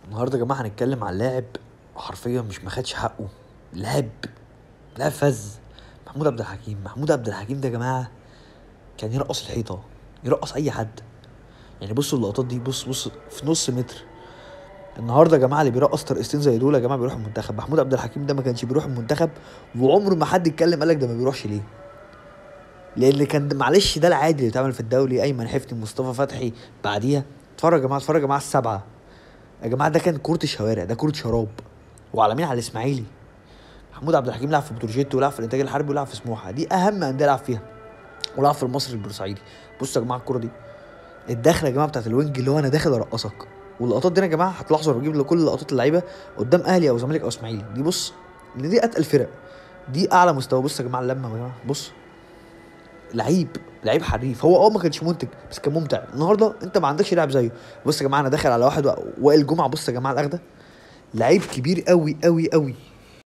النهارده يا جماعه هنتكلم عن لاعب حرفيا مش ماخدش حقه. لاعب لاعب فذ. محمود عبد الحكيم ده يا جماعه كان يرقص الحيطه، يرقص اي حد. يعني بصوا اللقطات دي، بص في نص متر. النهارده يا جماعه اللي بيرقص ترقصتين زي دول يا جماعه بيروح المنتخب. محمود عبد الحكيم ده ما كانش بيروح المنتخب، وعمره ما حد اتكلم قالك ده ما بيروحش ليه. لان كان معلش ده العادي اللي بيتعمل في الدولي. ايمن حفني، مصطفى فتحي، بعديها اتفرج يا جماعه، اتفرج يا جماعه السبعه. يا جماعه ده كان كوره الشوارع، ده كوره شراب. وعلى مين؟ على الاسماعيلي. محمود عبد الحكيم لعب في بتروجيت، ولعب في الانتاج الحربي، ولعب في سموحه، دي اهم انديه لعب فيها، ولعب في المصري البورسعيدي. بصوا يا جماعه الكوره دي، الدخله يا جماعه بتاعت الوينج اللي هو انا داخل ارقصك. واللقطات دي يا جماعه هتلاحظوا، انا بجيب لكل لقطات اللعيبه قدام اهلي او زمالك او اسماعيلي دي. بص، ان دي اتقل فرق، دي اعلى مستوى. بص يا جماعه اللمه يا جماعه، بص لعيب، لعيب حريف. هو ما كانش منتج بس كان ممتع. النهارده انت ما عندكش لاعب زيه. بص يا جماعه انا داخل على واحد وائل جمعه. بص يا جماعه الاخده، لعيب كبير قوي قوي قوي.